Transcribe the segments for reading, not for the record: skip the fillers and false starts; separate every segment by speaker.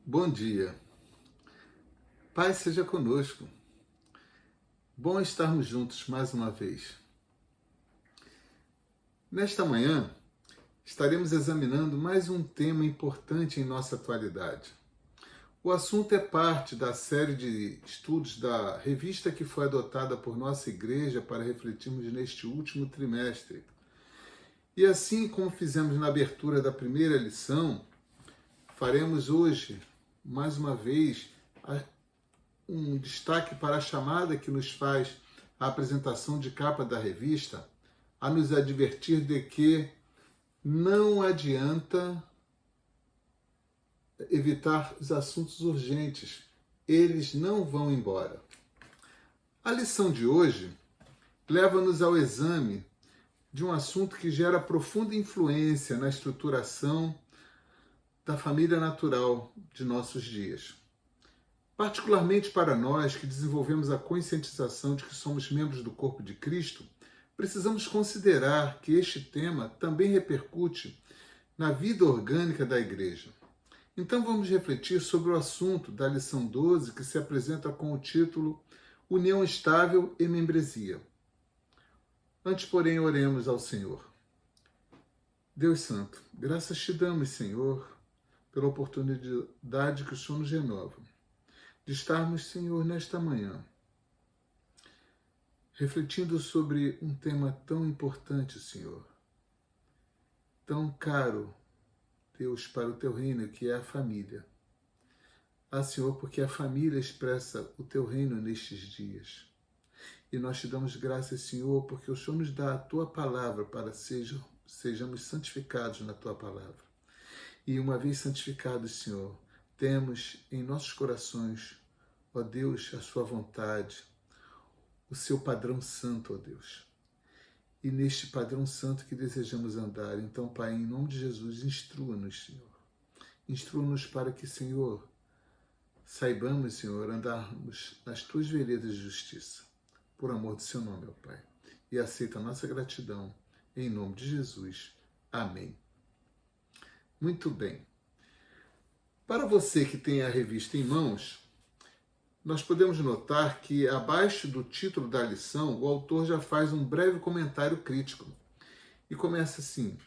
Speaker 1: Bom dia. Pai seja conosco. Bom estarmos juntos mais uma vez. Nesta manhã, estaremos examinando mais um tema importante em nossa atualidade. O assunto é parte da série de estudos da revista que foi adotada por nossa igreja para refletirmos neste último trimestre. E assim como fizemos na abertura da primeira lição, faremos hoje, mais uma vez, um destaque para a chamada que nos faz a apresentação de capa da revista, a nos advertir de que não adianta evitar os assuntos urgentes, eles não vão embora. A lição de hoje leva-nos ao exame de um assunto que gera profunda influência na estruturação da família natural de nossos dias. Particularmente para nós que desenvolvemos a conscientização de que somos membros do corpo de Cristo, precisamos considerar que este tema também repercute na vida orgânica da igreja. Então vamos refletir sobre o assunto da lição 12, que se apresenta com o título União Estável e Membresia. Antes, porém, oremos ao Senhor. Deus Santo, graças te damos, Senhor, pela oportunidade que o Senhor nos renova de estarmos, Senhor, nesta manhã, refletindo sobre um tema tão importante, Senhor, tão caro, Deus, para o teu reino, que é a família. Ah, Senhor, porque a família expressa o teu reino nestes dias. E nós te damos graças, Senhor, porque o Senhor nos dá a tua palavra para sejamos santificados na tua palavra. E uma vez santificados, Senhor, temos em nossos corações, ó Deus, a sua vontade, o seu padrão santo, ó Deus. E neste padrão santo que desejamos andar. Então, Pai, em nome de Jesus, instrua-nos, Senhor. Instrua-nos para que, Senhor, saibamos, Senhor, andarmos nas tuas veredas de justiça, por amor do seu nome, ó Pai. E aceita a nossa gratidão, em nome de Jesus. Amém. Muito bem. Para você que tem a revista em mãos, nós podemos notar que abaixo do título da lição, o autor já faz um breve comentário crítico. E começa assim: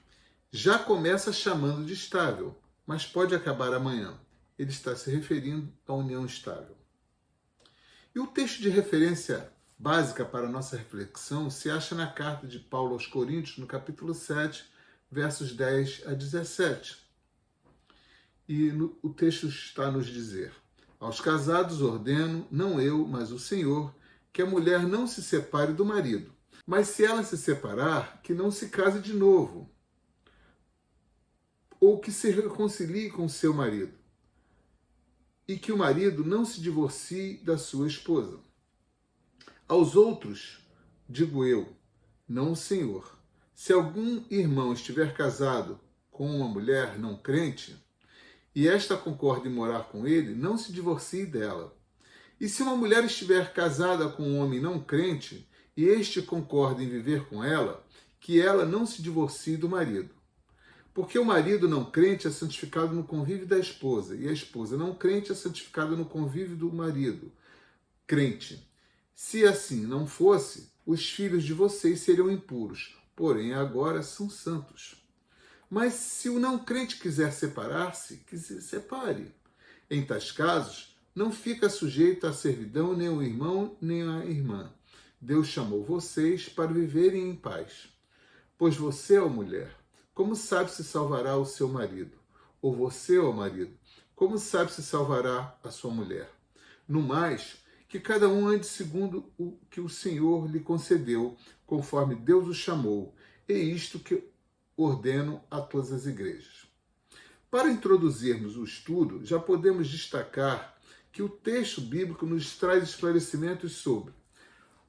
Speaker 1: já começa chamando de estável, mas pode acabar amanhã. Ele está se referindo à união estável. E o texto de referência básica para a nossa reflexão se acha na carta de Paulo aos Coríntios, no capítulo 7, versos 10 a 17. E o texto está a nos dizer: aos casados ordeno, não eu, mas o Senhor, que a mulher não se separe do marido. Mas se ela se separar, que não se case de novo, ou que se reconcilie com seu marido, e que o marido não se divorcie da sua esposa. Aos outros, digo eu, não o Senhor, se algum irmão estiver casado com uma mulher não crente, e esta concorda em morar com ele, não se divorcie dela. E se uma mulher estiver casada com um homem não crente, e este concorda em viver com ela, que ela não se divorcie do marido. Porque o marido não crente é santificado no convívio da esposa, e a esposa não crente é santificada no convívio do marido crente. Se assim não fosse, os filhos de vocês seriam impuros, porém agora são santos. Mas se o não crente quiser separar-se, que se separe. Em tais casos, não fica sujeito à servidão nem o irmão nem a irmã. Deus chamou vocês para viverem em paz. Pois você, ó mulher, como sabe se salvará o seu marido? Ou você, ó marido, como sabe se salvará a sua mulher? No mais, que cada um ande segundo o que o Senhor lhe concedeu, conforme Deus o chamou, e isto que ordeno a todas as igrejas. Para introduzirmos o estudo, já podemos destacar que o texto bíblico nos traz esclarecimentos sobre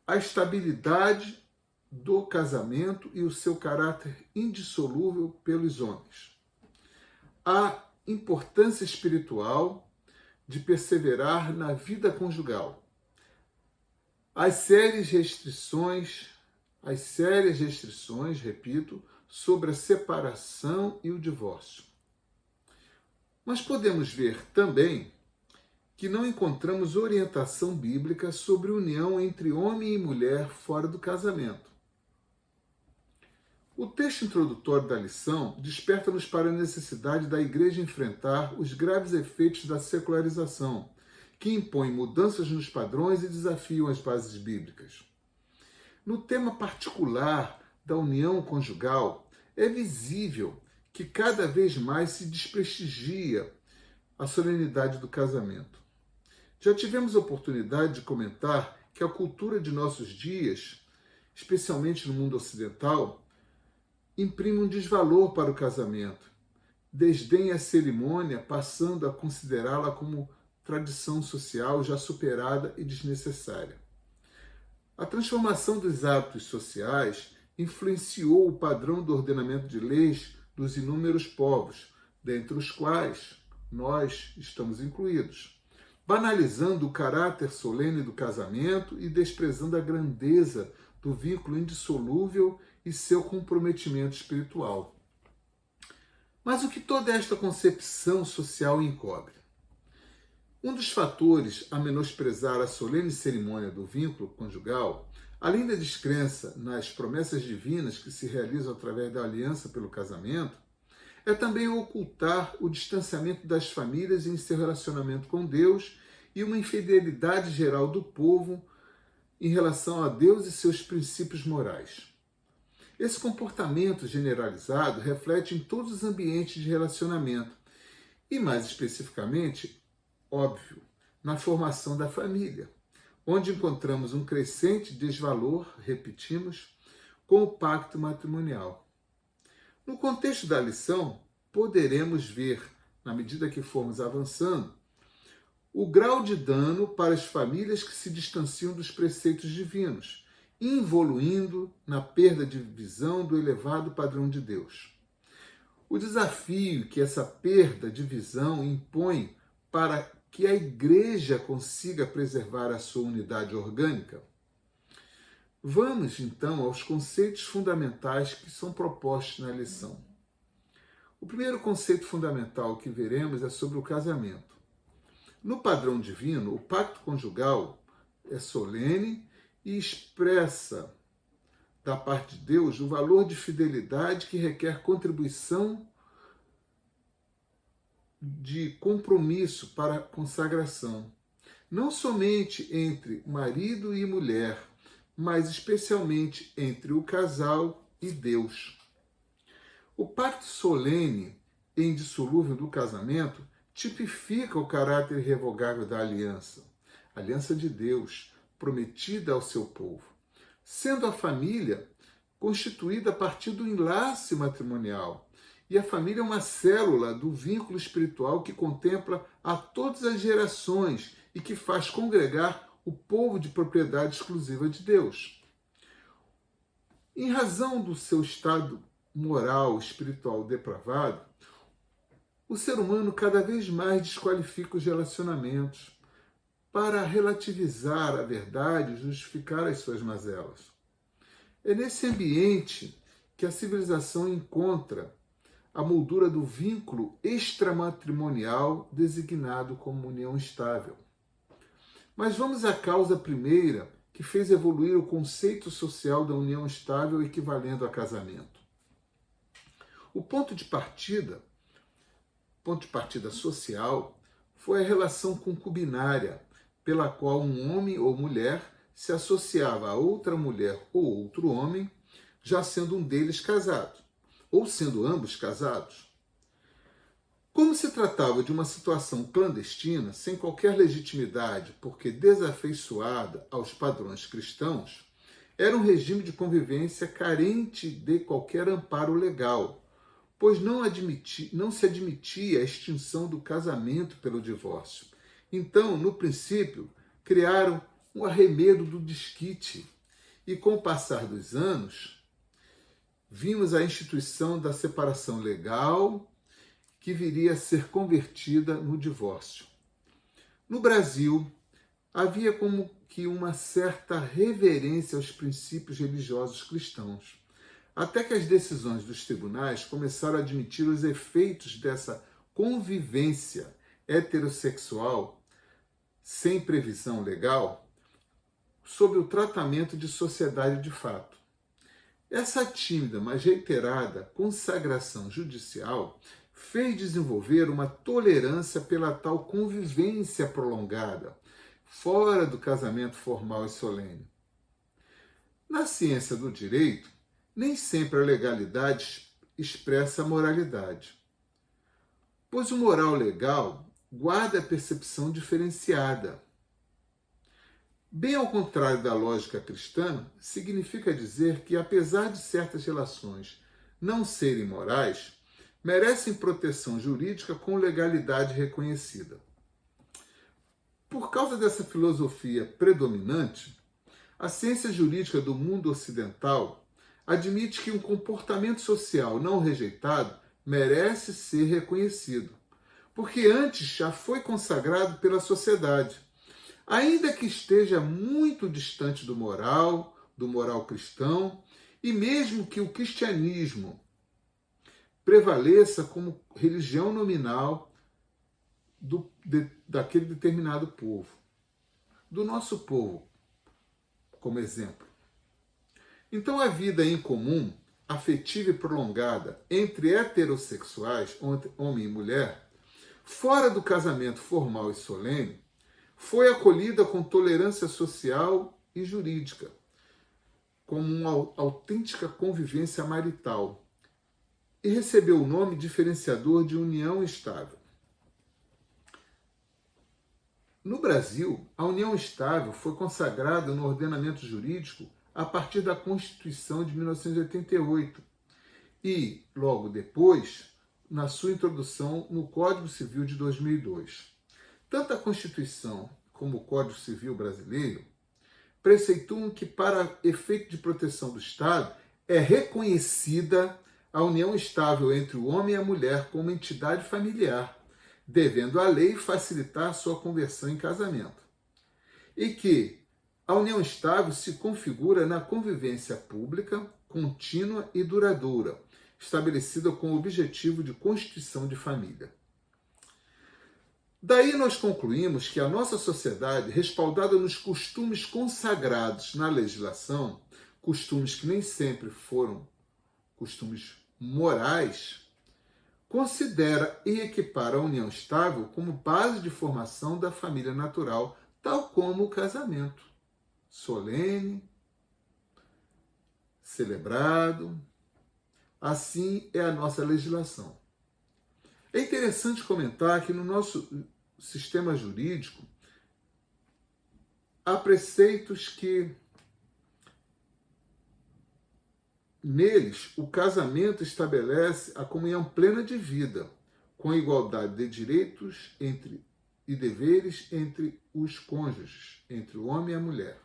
Speaker 1: a estabilidade do casamento e o seu caráter indissolúvel pelos homens, a importância espiritual de perseverar na vida conjugal, as sérias restrições, repito, sobre a separação e o divórcio. Mas podemos ver também que não encontramos orientação bíblica sobre união entre homem e mulher fora do casamento. O texto introdutório da lição desperta-nos para a necessidade da Igreja enfrentar os graves efeitos da secularização, que impõem mudanças nos padrões e desafiam as bases bíblicas. No tema particular da união conjugal, é visível que cada vez mais se desprestigia a solenidade do casamento. Já tivemos a oportunidade de comentar que a cultura de nossos dias, especialmente no mundo ocidental, imprime um desvalor para o casamento, desdenha a cerimônia, passando a considerá-la como tradição social já superada e desnecessária. A transformação dos hábitos sociais influenciou o padrão do ordenamento de leis dos inúmeros povos, dentre os quais nós estamos incluídos, banalizando o caráter solene do casamento e desprezando a grandeza do vínculo indissolúvel e seu comprometimento espiritual. Mas o que toda esta concepção social encobre? Um dos fatores a menosprezar a solene cerimônia do vínculo conjugal, além da descrença nas promessas divinas que se realizam através da aliança pelo casamento, é também ocultar o distanciamento das famílias em seu relacionamento com Deus e uma infidelidade geral do povo em relação a Deus e seus princípios morais. Esse comportamento generalizado reflete em todos os ambientes de relacionamento e, mais especificamente, óbvio, na formação da família, onde encontramos um crescente desvalor, repetimos, com o pacto matrimonial. No contexto da lição, poderemos ver, na medida que formos avançando, o grau de dano para as famílias que se distanciam dos preceitos divinos, involuindo na perda de visão do elevado padrão de Deus. O desafio que essa perda de visão impõe para que a Igreja consiga preservar a sua unidade orgânica. Vamos, então, aos conceitos fundamentais que são propostos na lição. O primeiro conceito fundamental que veremos é sobre o casamento. No padrão divino, o pacto conjugal é solene e expressa, da parte de Deus, o valor de fidelidade que requer contribuição de compromisso para a consagração, não somente entre marido e mulher, mas especialmente entre o casal e Deus. O pacto solene e indissolúvel do casamento tipifica o caráter irrevogável da aliança, aliança de Deus, prometida ao seu povo, sendo a família constituída a partir do enlace matrimonial. E a família é uma célula do vínculo espiritual que contempla a todas as gerações e que faz congregar o povo de propriedade exclusiva de Deus. Em razão do seu estado moral, espiritual depravado, o ser humano cada vez mais desqualifica os relacionamentos para relativizar a verdade e justificar as suas mazelas. É nesse ambiente que a civilização encontra a moldura do vínculo extramatrimonial designado como união estável. Mas vamos à causa primeira que fez evoluir o conceito social da união estável equivalendo a casamento. O ponto de partida social, foi a relação concubinária, pela qual um homem ou mulher se associava a outra mulher ou outro homem, já sendo um deles casado, ou sendo ambos casados. Como se tratava de uma situação clandestina, sem qualquer legitimidade, porque desafeiçoada aos padrões cristãos, era um regime de convivência carente de qualquer amparo legal, pois não se admitia a extinção do casamento pelo divórcio. Então, no princípio, criaram um arremedo do desquite, e com o passar dos anos, vimos a instituição da separação legal, que viria a ser convertida no divórcio. No Brasil, havia como que uma certa reverência aos princípios religiosos cristãos, até que as decisões dos tribunais começaram a admitir os efeitos dessa convivência heterossexual sem previsão legal sob o tratamento de sociedade de fato. Essa tímida, mas reiterada consagração judicial fez desenvolver uma tolerância pela tal convivência prolongada, fora do casamento formal e solene. Na ciência do direito, nem sempre a legalidade expressa a moralidade, pois o moral legal guarda a percepção diferenciada. Bem ao contrário da lógica cristã, significa dizer que, apesar de certas relações não serem morais, merecem proteção jurídica com legalidade reconhecida. Por causa dessa filosofia predominante, a ciência jurídica do mundo ocidental admite que um comportamento social não rejeitado merece ser reconhecido, porque antes já foi consagrado pela sociedade, ainda que esteja muito distante do moral cristão, e mesmo que o cristianismo prevaleça como religião nominal daquele determinado povo, do nosso povo, como exemplo. Então a vida em comum, afetiva e prolongada entre heterossexuais, homem e mulher, fora do casamento formal e solene, foi acolhida com tolerância social e jurídica, como uma autêntica convivência marital, e recebeu o nome diferenciador de união estável. No Brasil, a união estável foi consagrada no ordenamento jurídico a partir da Constituição de 1988 e, logo depois, na sua introdução no Código Civil de 2002. Tanto a Constituição como o Código Civil brasileiro preceituam que, para efeito de proteção do Estado, é reconhecida a união estável entre o homem e a mulher como entidade familiar, devendo a lei facilitar sua conversão em casamento. E que a união estável se configura na convivência pública, contínua e duradoura, estabelecida com o objetivo de constituição de família. Daí nós concluímos que a nossa sociedade, respaldada nos costumes consagrados na legislação, costumes que nem sempre foram costumes morais, considera e equipara a união estável como base de formação da família natural, tal como o casamento solene, celebrado. Assim é a nossa legislação. É interessante comentar que no nosso sistema jurídico há preceitos que, neles, o casamento estabelece a comunhão plena de vida, com a igualdade de direitos e deveres entre os cônjuges, entre o homem e a mulher.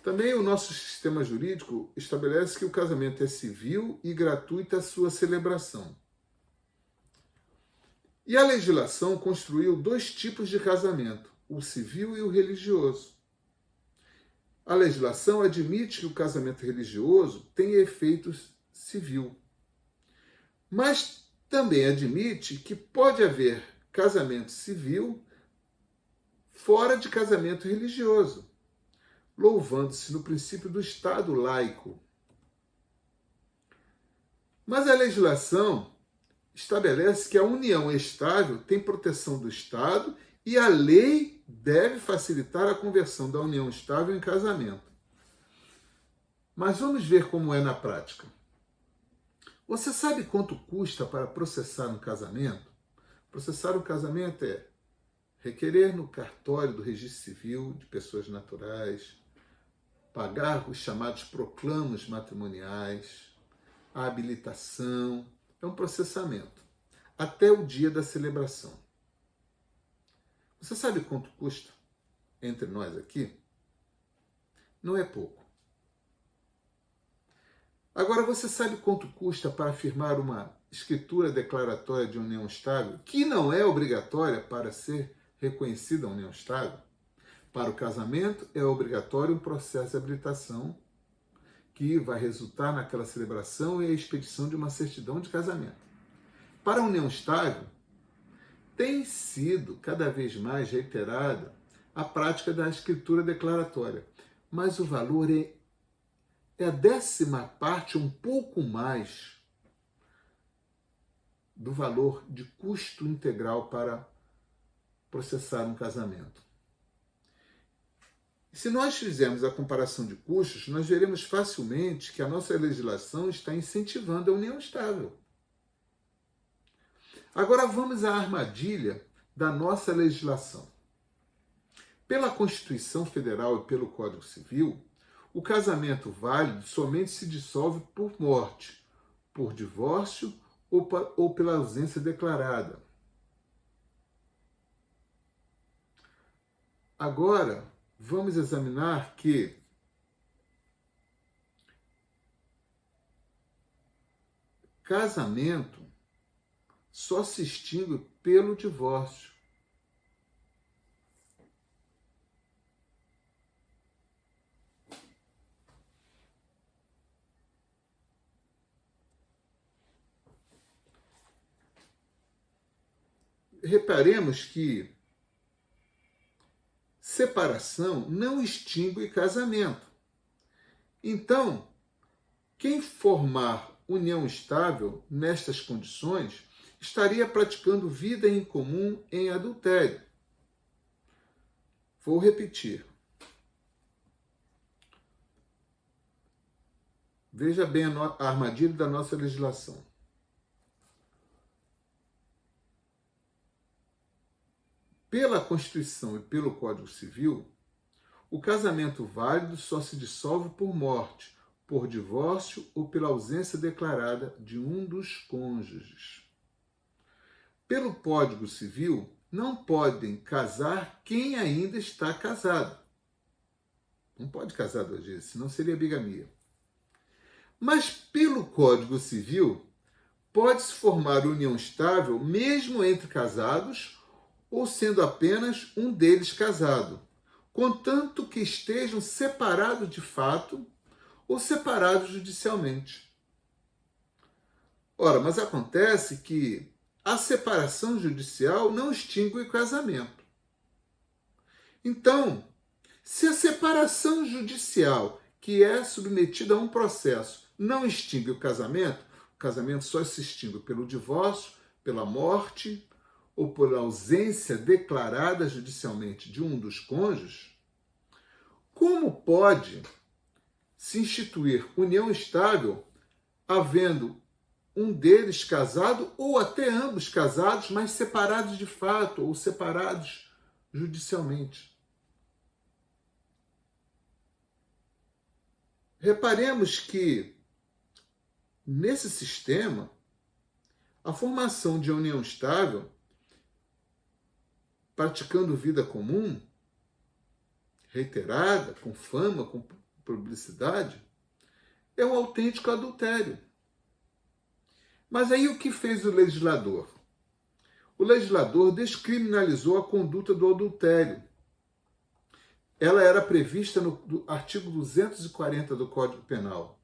Speaker 1: Também o nosso sistema jurídico estabelece que o casamento é civil e gratuita a sua celebração. E a legislação construiu dois tipos de casamento, o civil e o religioso. A legislação admite que o casamento religioso tem efeito civil, mas também admite que pode haver casamento civil fora de casamento religioso, louvando-se no princípio do Estado laico. Mas a legislação estabelece que a união estável tem proteção do Estado e a lei deve facilitar a conversão da união estável em casamento. Mas vamos ver como é na prática. Você sabe quanto custa para processar um casamento? Processar um casamento é requerer no cartório do registro civil de pessoas naturais, pagar os chamados proclamos matrimoniais, a habilitação, é um processamento, até o dia da celebração. Você sabe quanto custa entre nós aqui? Não é pouco. Agora, você sabe quanto custa para firmar uma escritura declaratória de união estável, que não é obrigatória para ser reconhecida a união estável? Para o casamento, é obrigatório um processo de habilitação que vai resultar naquela celebração e a expedição de uma certidão de casamento. Para a união estável, tem sido cada vez mais reiterada a prática da escritura declaratória, mas o valor é a 10ª parte, um pouco mais, do valor de custo integral para processar um casamento. Se nós fizermos a comparação de custos, nós veremos facilmente que a nossa legislação está incentivando a união estável. Agora vamos à armadilha da nossa legislação. Pela Constituição Federal e pelo Código Civil, o casamento válido somente se dissolve por morte, por divórcio ou pela ausência declarada. Agora, vamos examinar que casamento só se extingue pelo divórcio. Reparemos que separação não extingue casamento. Então, quem formar união estável nestas condições estaria praticando vida em comum em adultério. Vou repetir. Veja bem a armadilha da nossa legislação. Pela Constituição e pelo Código Civil, o casamento válido só se dissolve por morte, por divórcio ou pela ausência declarada de um dos cônjuges. Pelo Código Civil, não podem casar quem ainda está casado. Não pode casar 2 vezes, senão seria bigamia. Mas pelo Código Civil, pode-se formar união estável mesmo entre casados ou sendo apenas um deles casado, contanto que estejam separados de fato ou separados judicialmente. Ora, mas acontece que a separação judicial não extingue o casamento. Então, se a separação judicial, que é submetida a um processo, não extingue o casamento só se extingue pelo divórcio, pela morte ou por ausência declarada judicialmente de um dos cônjuges, como pode se instituir união estável havendo um deles casado ou até ambos casados, mas separados de fato ou separados judicialmente? Reparemos que, nesse sistema, a formação de união estável, praticando vida comum, reiterada, com fama, com publicidade, é um autêntico adultério. Mas aí o que fez o legislador? O legislador descriminalizou a conduta do adultério. Ela era prevista no artigo 240 do Código Penal.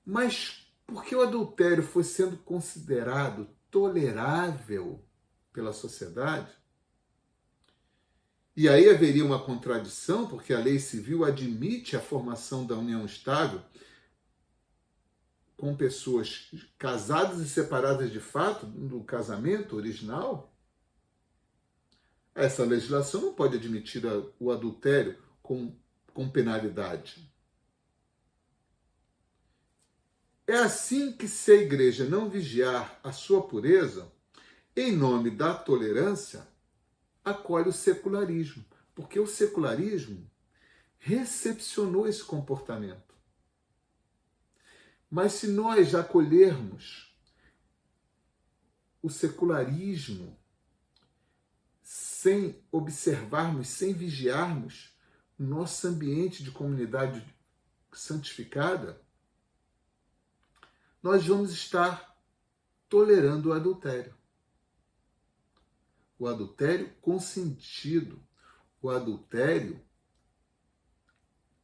Speaker 1: Mas por que o adultério foi sendo considerado tolerável pela sociedade? E aí haveria uma contradição, porque a lei civil admite a formação da união estável com pessoas casadas e separadas de fato no casamento original. Essa legislação não pode admitir o adultério com penalidade. É assim que, se a igreja não vigiar a sua pureza, em nome da tolerância, acolhe o secularismo, porque o secularismo recepcionou esse comportamento. Mas se nós acolhermos o secularismo sem observarmos, sem vigiarmos nosso ambiente de comunidade santificada, nós vamos estar tolerando o adultério. O adultério consentido, o adultério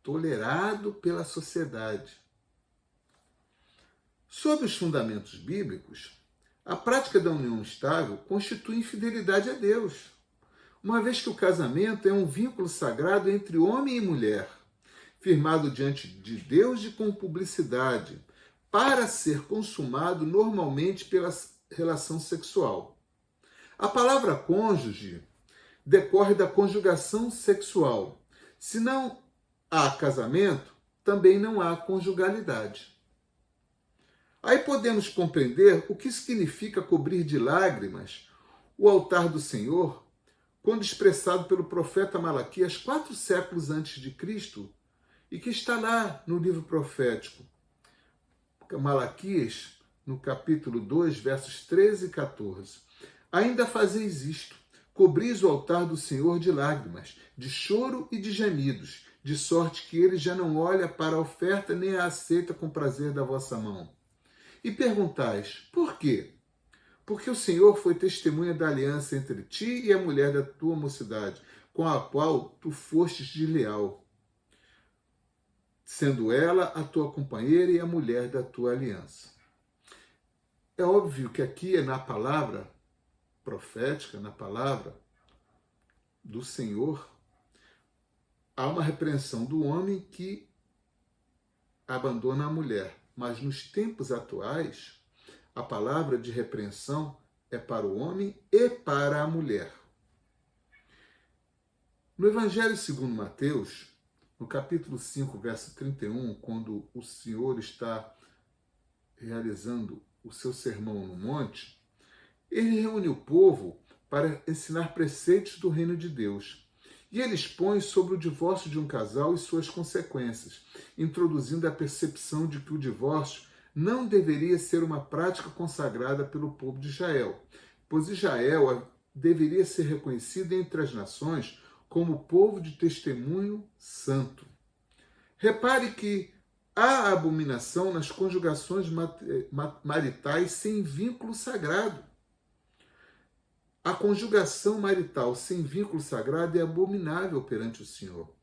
Speaker 1: tolerado pela sociedade. Sob os fundamentos bíblicos, A prática da união estável constitui infidelidade a Deus, uma vez que o casamento é um vínculo sagrado entre homem e mulher, firmado diante de Deus e com publicidade, para ser consumado normalmente pela relação sexual. A palavra cônjuge decorre da conjugação sexual. Se não há casamento, também não há conjugalidade. Aí podemos compreender o que significa cobrir de lágrimas o altar do Senhor, quando expressado pelo profeta Malaquias 4 séculos antes de Cristo, e que está lá no livro profético. Malaquias, no capítulo 2, versos 13 e 14. Ainda fazeis isto, cobris o altar do Senhor de lágrimas, de choro e de gemidos, de sorte que ele já não olha para a oferta nem a aceita com prazer da vossa mão. E perguntais, por quê? Porque o Senhor foi testemunha da aliança entre ti e a mulher da tua mocidade, com a qual tu fostes desleal, sendo ela a tua companheira e a mulher da tua aliança. É óbvio que aqui é na palavra profética, na palavra do Senhor, há uma repreensão do homem que abandona a mulher. Mas nos tempos atuais, a palavra de repreensão é para o homem e para a mulher. No Evangelho segundo Mateus, no capítulo 5, verso 31, quando o Senhor está realizando o seu sermão no monte, ele reúne o povo para ensinar preceitos do reino de Deus. E ele expõe sobre o divórcio de um casal e suas consequências, introduzindo a percepção de que o divórcio não deveria ser uma prática consagrada pelo povo de Israel, pois Israel deveria ser reconhecido entre as nações como povo de testemunho santo. Repare que há abominação nas conjugações maritais sem vínculo sagrado. A conjugação marital sem vínculo sagrado é abominável perante o Senhor.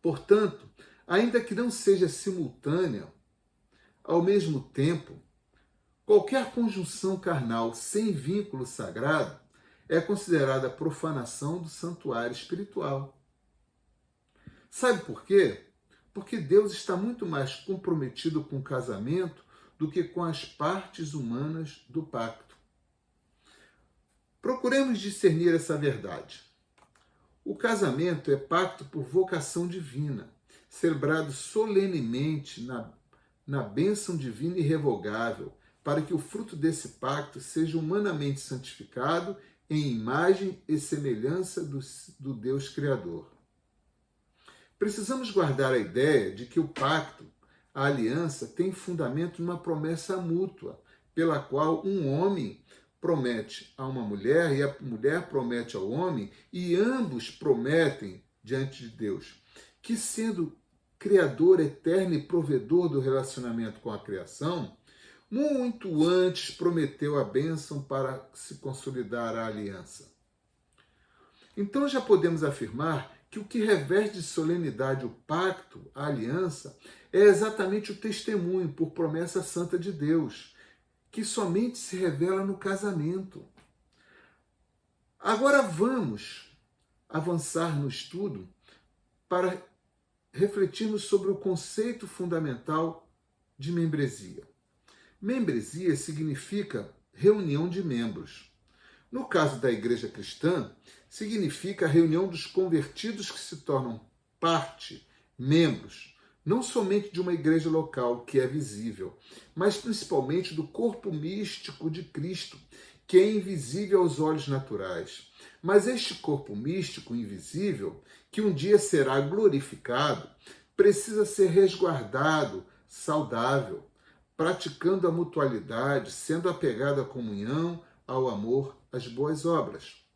Speaker 1: Portanto, ainda que não seja simultânea, ao mesmo tempo, qualquer conjunção carnal sem vínculo sagrado é considerada profanação do santuário espiritual. Sabe por quê? Porque Deus está muito mais comprometido com o casamento do que com as partes humanas do pacto. Procuremos discernir essa verdade. O casamento é pacto por vocação divina, celebrado solenemente na bênção divina irrevogável, para que o fruto desse pacto seja humanamente santificado em imagem e semelhança do Deus Criador. Precisamos guardar a ideia de que o pacto, a aliança, tem fundamento numa promessa mútua, pela qual um homem promete a uma mulher e a mulher promete ao homem, e ambos prometem diante de Deus, que sendo Criador eterno e provedor do relacionamento com a criação, muito antes prometeu a bênção para se consolidar a aliança. Então já podemos afirmar que o que reveste de solenidade o pacto, a aliança, é exatamente o testemunho por promessa santa de Deus, que somente se revela no casamento. Agora vamos avançar no estudo para refletirmos sobre o conceito fundamental de membresia. Membresia significa reunião de membros. No caso da igreja cristã, significa a reunião dos convertidos que se tornam parte, membros, não somente de uma igreja local, que é visível, mas principalmente do corpo místico de Cristo, que é invisível aos olhos naturais. Mas este corpo místico invisível, que um dia será glorificado, precisa ser resguardado, saudável, praticando a mutualidade, sendo apegado à comunhão, ao amor, às boas obras.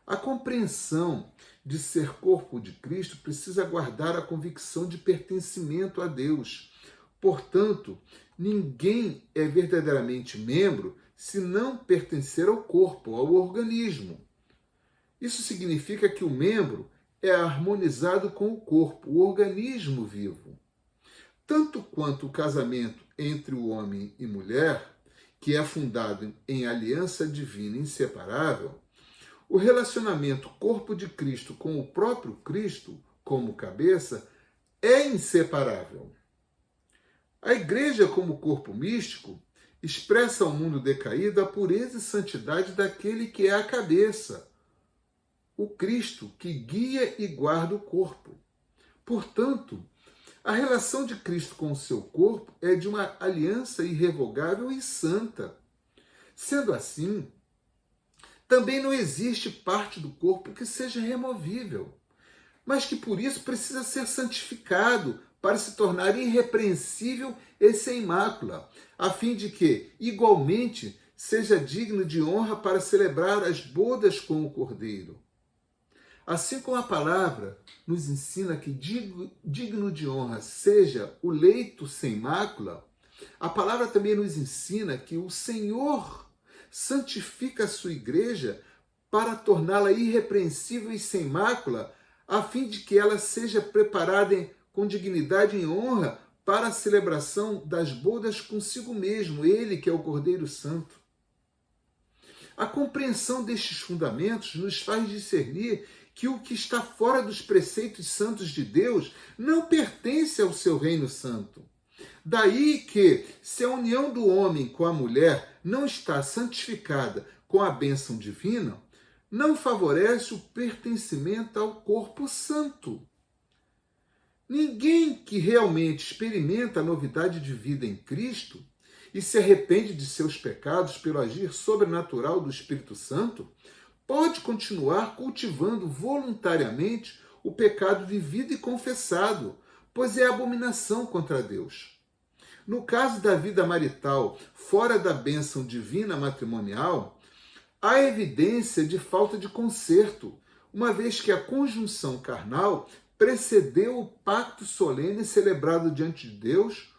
Speaker 1: A compreensão de ser corpo de Cristo precisa guardar a convicção de pertencimento a Deus. Portanto, ninguém é verdadeiramente membro se não pertencer ao corpo, ao organismo. Isso significa que o membro é harmonizado com o corpo, o organismo vivo. Tanto quanto o casamento entre o homem e mulher, que é fundado em aliança divina inseparável, o relacionamento corpo de Cristo com o próprio Cristo, como cabeça, é inseparável. A igreja, como corpo místico, expressa ao mundo decaído a pureza e santidade daquele que é a cabeça, o Cristo que guia e guarda o corpo. Portanto, a relação de Cristo com o seu corpo é de uma aliança irrevogável e santa. Sendo assim, também não existe parte do corpo que seja removível, mas que por isso precisa ser santificado para se tornar irrepreensível e sem mácula, a fim de que, igualmente, seja digno de honra para celebrar as bodas com o Cordeiro. Assim como a palavra nos ensina que digno de honra seja o leito sem mácula, a palavra também nos ensina que o Senhor santifica a sua igreja para torná-la irrepreensível e sem mácula, a fim de que ela seja preparada com dignidade e honra para a celebração das bodas consigo mesmo, ele que é o Cordeiro Santo. A compreensão destes fundamentos nos faz discernir que o que está fora dos preceitos santos de Deus não pertence ao seu reino santo. Daí que, se a união do homem com a mulher não está santificada com a bênção divina, não favorece o pertencimento ao corpo santo. Ninguém que realmente experimenta a novidade de vida em Cristo e se arrepende de seus pecados pelo agir sobrenatural do Espírito Santo pode continuar cultivando voluntariamente o pecado vivido e confessado, pois é abominação contra Deus. No caso da vida marital fora da bênção divina matrimonial, há evidência de falta de conserto, uma vez que a conjunção carnal precedeu o pacto solene celebrado diante de Deus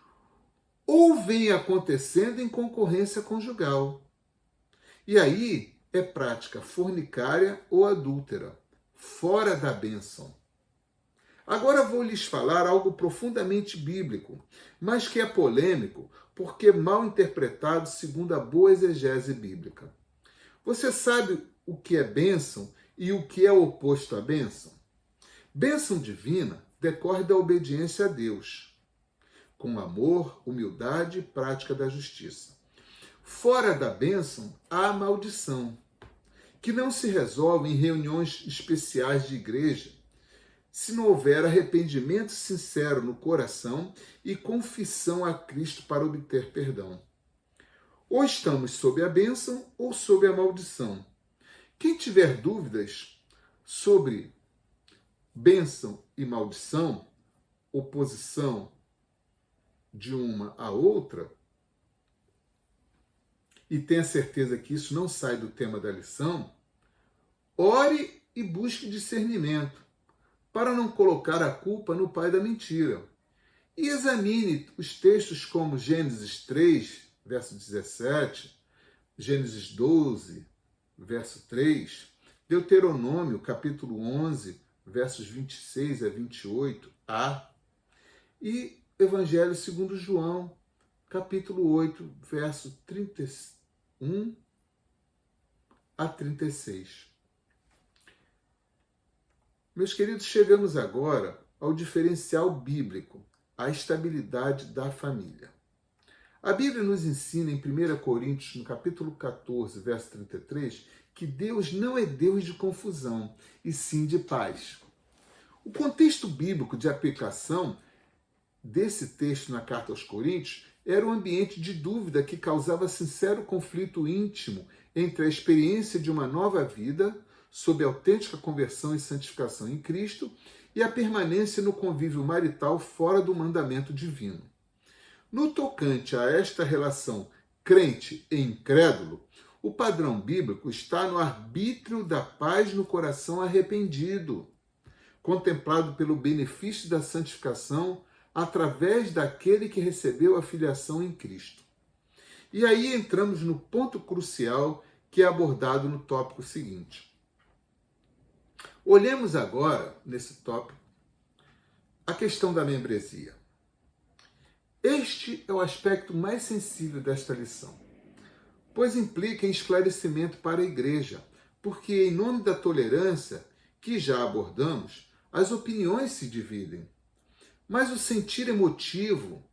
Speaker 1: ou vem acontecendo em concorrência conjugal. E aí é prática fornicária ou adúltera, fora da bênção. Agora vou lhes falar algo profundamente bíblico, mas que é polêmico porque mal interpretado segundo a boa exegese bíblica. Você sabe o que é bênção e o que é oposto à bênção? Bênção divina decorre da obediência a Deus, com amor, humildade e prática da justiça. Fora da bênção, há a maldição, que não se resolve em reuniões especiais de igreja, se não houver arrependimento sincero no coração e confissão a Cristo para obter perdão. Ou estamos sob a bênção ou sob a maldição. Quem tiver dúvidas sobre bênção e maldição, oposição de uma à outra, e tenha certeza que isso não sai do tema da lição, ore e busque discernimento, para não colocar a culpa no pai da mentira. E examine os textos como Gênesis 3, verso 17, Gênesis 12, verso 3, Deuteronômio, capítulo 11, versos 26 a 28a, e Evangelho segundo João, capítulo 8, verso 31 a 36. Meus queridos, chegamos agora ao diferencial bíblico, a estabilidade da família. A Bíblia nos ensina em 1 Coríntios, no capítulo 14, verso 33, que Deus não é Deus de confusão, e sim de paz. O contexto bíblico de aplicação desse texto na carta aos Coríntios era um ambiente de dúvida que causava sincero conflito íntimo entre a experiência de uma nova vida, sob autêntica conversão e santificação em Cristo, e a permanência no convívio marital fora do mandamento divino. No tocante a esta relação crente e incrédulo, o padrão bíblico está no arbítrio da paz no coração arrependido, contemplado pelo benefício da santificação através daquele que recebeu a filiação em Cristo. E aí entramos no ponto crucial que é abordado no tópico seguinte. Olhemos agora, nesse tópico, a questão da membresia. Este é o aspecto mais sensível desta lição. pois implica em esclarecimento para a igreja, porque em nome da tolerância, que já abordamos, as opiniões se dividem. Mas o sentir emotivo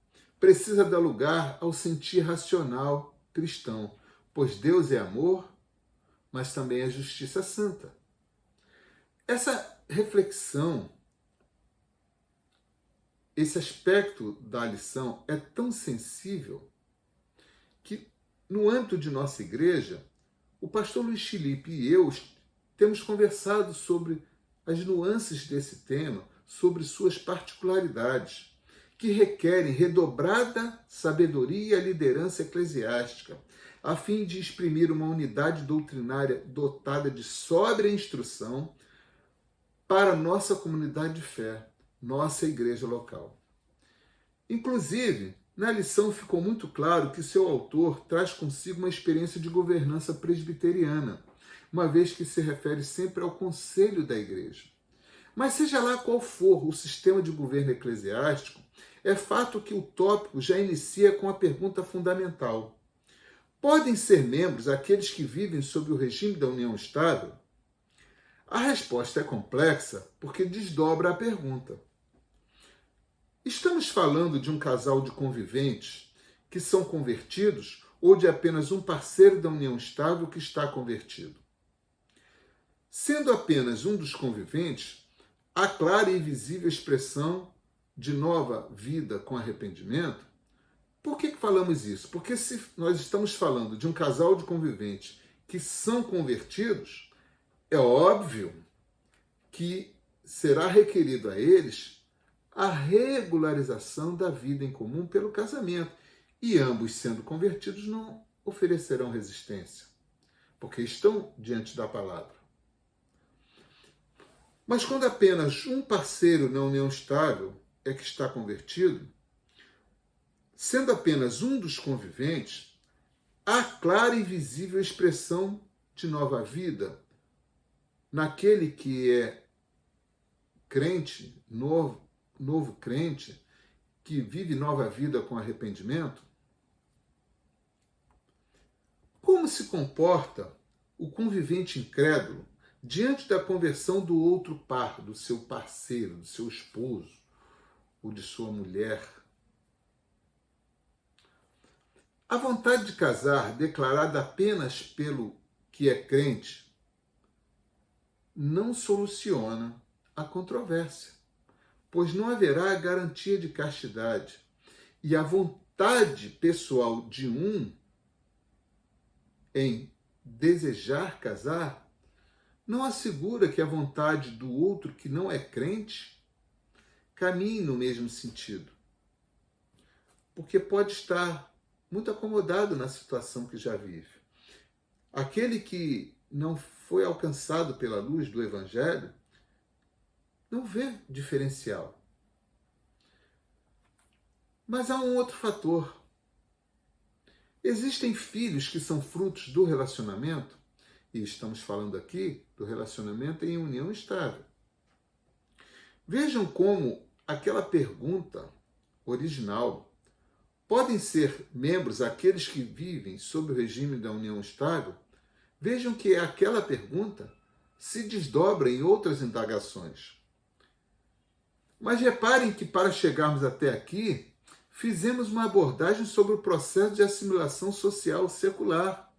Speaker 1: precisa dar lugar ao sentir racional cristão, pois Deus é amor, mas também é justiça santa. Essa reflexão, esse aspecto da lição é tão sensível que, no âmbito de nossa igreja, o pastor Luiz Felipe e eu temos conversado sobre as nuances desse tema, sobre suas particularidades, que requerem redobrada sabedoria e liderança eclesiástica, a fim de exprimir uma unidade doutrinária dotada de sóbria instrução para nossa comunidade de fé, nossa igreja local. Inclusive, na lição ficou muito claro que seu autor traz consigo uma experiência de governança presbiteriana, uma vez que se refere sempre ao conselho da igreja. Mas seja lá qual for o sistema de governo eclesiástico, é fato que o tópico já inicia com a pergunta fundamental: podem ser membros aqueles que vivem sob o regime da união estável? A resposta é complexa porque desdobra a pergunta. Estamos falando de um casal de conviventes que são convertidos ou de apenas um parceiro da união estável que está convertido? Sendo apenas um dos conviventes, há clara e visível expressão de nova vida com arrependimento? Por que falamos isso? Porque se nós estamos falando de um casal de conviventes que são convertidos, é óbvio que será requerido a eles a regularização da vida em comum pelo casamento. E ambos, sendo convertidos, não oferecerão resistência, porque estão diante da palavra. Mas quando apenas um parceiro na união estável é que está convertido, sendo apenas um dos conviventes, há clara e visível expressão de nova vida naquele que é crente, novo crente, que vive nova vida com arrependimento? Como se comporta o convivente incrédulo diante da conversão do outro par, do seu parceiro, do seu esposo ou de sua mulher? A vontade de casar, declarada apenas pelo que é crente, não soluciona a controvérsia, pois não haverá garantia de castidade. E a vontade pessoal de um em desejar casar não assegura que a vontade do outro que não é crente caminhe no mesmo sentido, porque pode estar muito acomodado na situação que já vive. Aquele que não foi alcançado pela luz do Evangelho não vê diferencial. Mas há um outro fator. Existem filhos que são frutos do relacionamento, e estamos falando aqui do relacionamento em união estável. Vejam como aquela pergunta original: podem ser membros aqueles que vivem sob o regime da união estável? Vejam que aquela pergunta se desdobra em outras indagações. Mas reparem que para chegarmos até aqui, fizemos uma abordagem sobre o processo de assimilação social secular.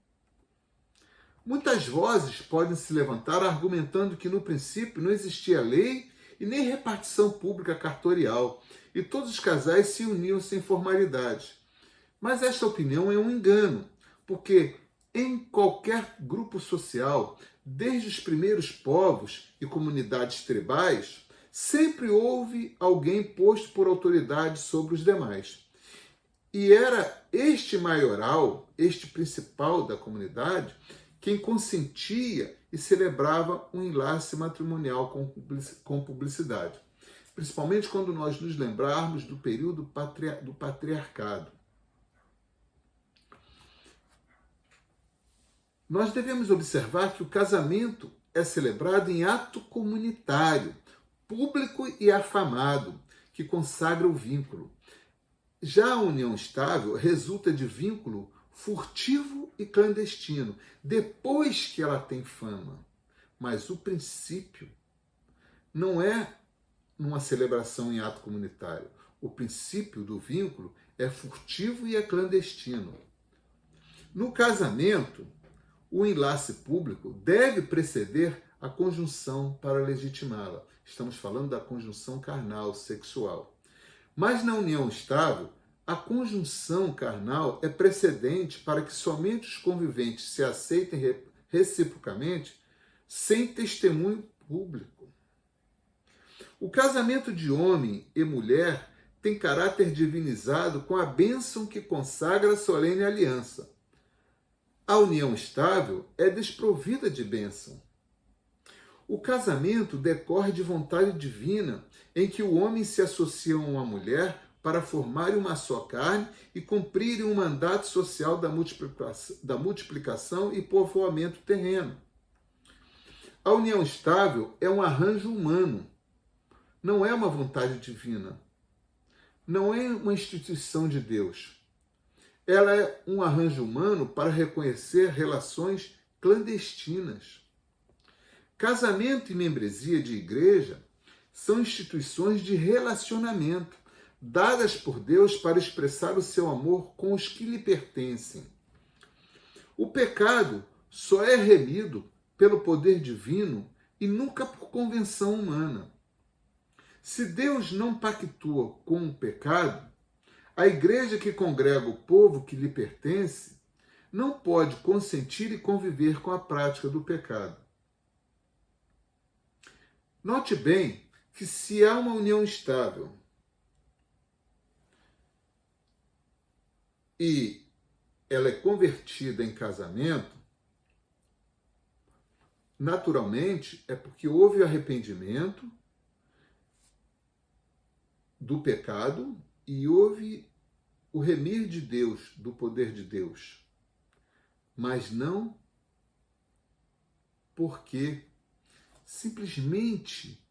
Speaker 1: Muitas vozes podem se levantar argumentando que no princípio não existia lei e nem repartição pública cartorial, e todos os casais se uniam sem formalidade. Mas esta opinião é um engano, porque em qualquer grupo social, desde os primeiros povos e comunidades tribais, sempre houve alguém posto por autoridade sobre os demais. E era este maioral, este principal da comunidade, quem consentia e celebrava um enlace matrimonial com publicidade. Principalmente quando nós nos lembrarmos do período do patriarcado. Nós devemos observar que o casamento é celebrado em ato comunitário, público e afamado, que consagra o vínculo. Já a união estável resulta de vínculo furtivo e clandestino, depois que ela tem fama. Mas o princípio não é numa celebração em ato comunitário. O princípio do vínculo é furtivo e é clandestino. No casamento, o enlace público deve preceder a conjunção para legitimá-la. Estamos falando da conjunção carnal, sexual. Mas na união estável, a conjunção carnal é precedente para que somente os conviventes se aceitem reciprocamente sem testemunho público. O casamento de homem e mulher tem caráter divinizado com a bênção que consagra a solene aliança. A união estável é desprovida de bênção. O casamento decorre de vontade divina, em que o homem se associa a uma mulher para formarem uma só carne e cumprirem um mandato social da multiplicação e povoamento terreno. A união estável é um arranjo humano, não é uma vontade divina, não é uma instituição de Deus. Ela é um arranjo humano para reconhecer relações clandestinas. Casamento e membresia de igreja são instituições de relacionamento, dadas por Deus para expressar o seu amor com os que lhe pertencem. O pecado só é remido pelo poder divino e nunca por convenção humana. Se Deus não pactua com o pecado, a igreja que congrega o povo que lhe pertence não pode consentir e conviver com a prática do pecado. Note bem que se há uma união estável e ela é convertida em casamento, naturalmente é porque houve arrependimento do pecado e houve o remir de Deus, do poder de Deus. Mas não porque simplesmente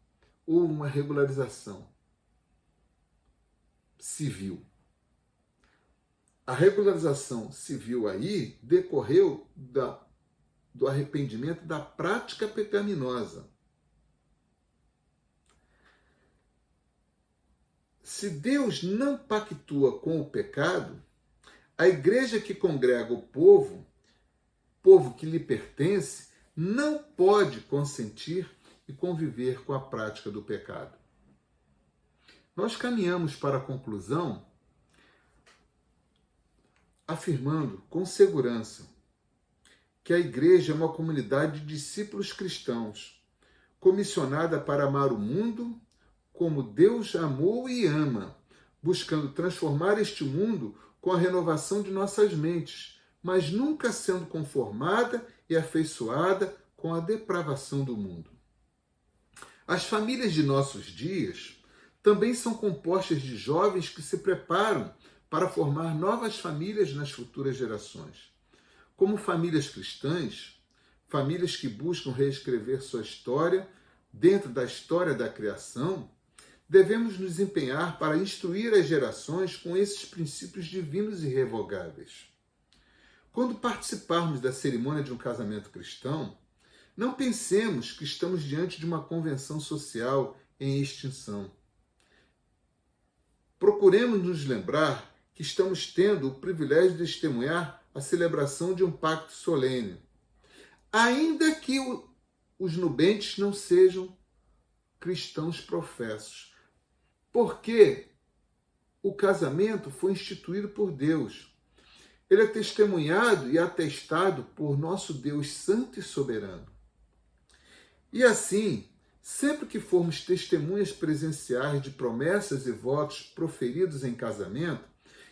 Speaker 1: houve uma regularização civil. A regularização civil aí decorreu do arrependimento da prática pecaminosa. Se Deus não pactua com o pecado, a igreja que congrega o povo que lhe pertence, não pode consentir e conviver com a prática do pecado. Nós caminhamos para a conclusão afirmando com segurança que a igreja é uma comunidade de discípulos cristãos, comissionada para amar o mundo como Deus amou e ama, buscando transformar este mundo com a renovação de nossas mentes, mas nunca sendo conformada e afeiçoada com a depravação do mundo. As famílias de nossos dias também são compostas de jovens que se preparam para formar novas famílias nas futuras gerações. Como famílias cristãs, famílias que buscam reescrever sua história dentro da história da criação, devemos nos empenhar para instruir as gerações com esses princípios divinos e irrevogáveis. Quando participarmos da cerimônia de um casamento cristão, não pensemos que estamos diante de uma convenção social em extinção. Procuremos nos lembrar que estamos tendo o privilégio de testemunhar a celebração de um pacto solene, ainda que os nubentes não sejam cristãos professos, porque o casamento foi instituído por Deus. Ele é testemunhado e atestado por nosso Deus santo e soberano. E assim, sempre que formos testemunhas presenciais de promessas e votos proferidos em casamento,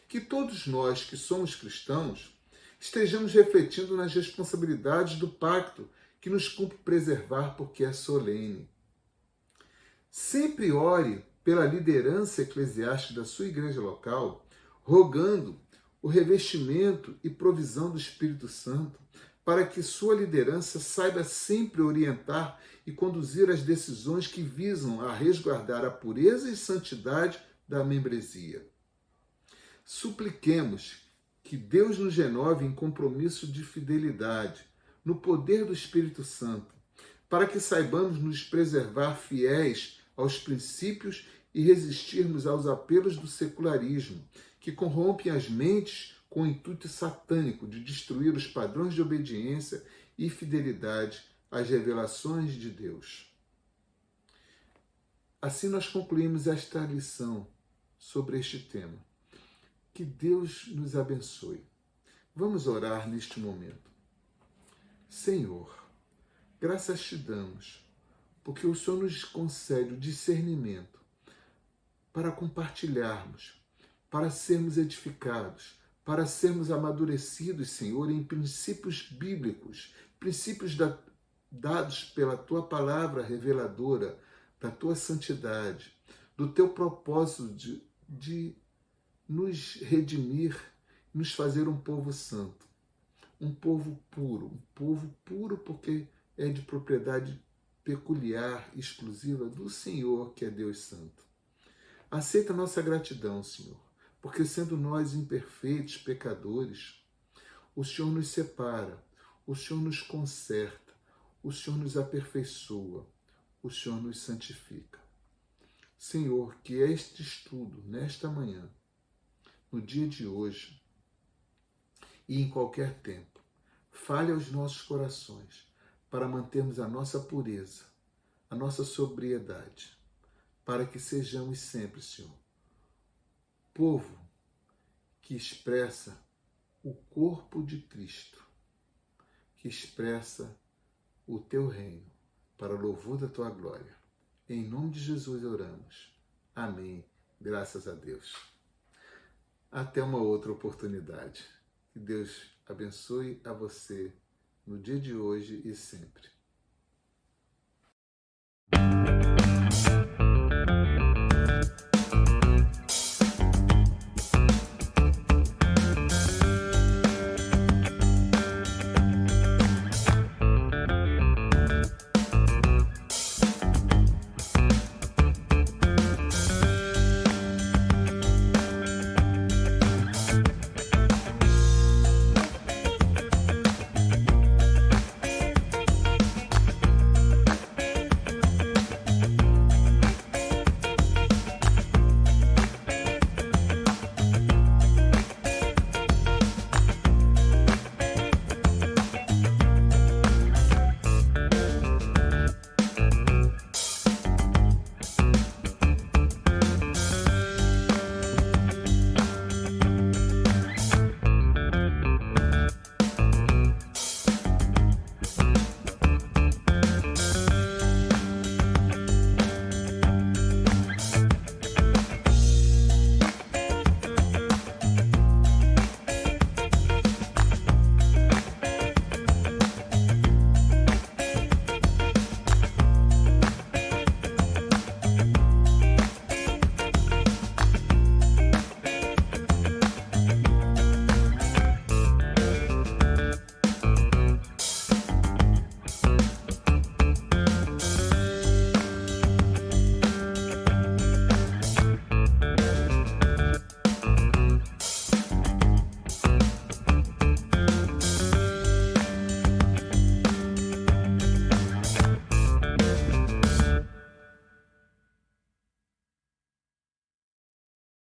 Speaker 1: que todos nós que somos cristãos estejamos refletindo nas responsabilidades do pacto que nos cumpre preservar porque é solene. Sempre ore pela liderança eclesiástica da sua igreja local, rogando o revestimento e provisão do Espírito Santo, para que sua liderança saiba sempre orientar e conduzir as decisões que visam a resguardar a pureza e santidade da membresia. Supliquemos Que Deus nos renove em compromisso de fidelidade, no poder do Espírito Santo, para que saibamos nos preservar fiéis aos princípios e resistirmos aos apelos do secularismo, que corrompem as mentes com o intuito satânico de destruir os padrões de obediência e fidelidade às revelações de Deus. Assim nós concluímos esta lição sobre este tema. Que Deus nos abençoe. Vamos orar neste momento. Senhor, graças te damos, porque o Senhor nos concede o discernimento para compartilharmos, para sermos edificados, para sermos amadurecidos, Senhor, em princípios bíblicos, princípios dados pela Tua palavra reveladora, da Tua santidade, do Teu propósito de nos redimir, nos fazer um povo santo, um povo puro porque é de propriedade peculiar, exclusiva do Senhor, que é Deus Santo. Aceita nossa gratidão, Senhor, porque sendo nós imperfeitos, pecadores, o Senhor nos separa, o Senhor nos conserta, o Senhor nos aperfeiçoa, o Senhor nos santifica. Senhor, que este estudo, nesta manhã, no dia de hoje e em qualquer tempo, fale aos nossos corações para mantermos a nossa pureza, a nossa sobriedade, para que sejamos sempre, Senhor, povo que expressa o corpo de Cristo, que expressa o Teu reino, para o louvor da Tua glória. Em nome de Jesus oramos. Amém. Graças a Deus. Até uma outra oportunidade. Que Deus abençoe a você no dia de hoje e sempre.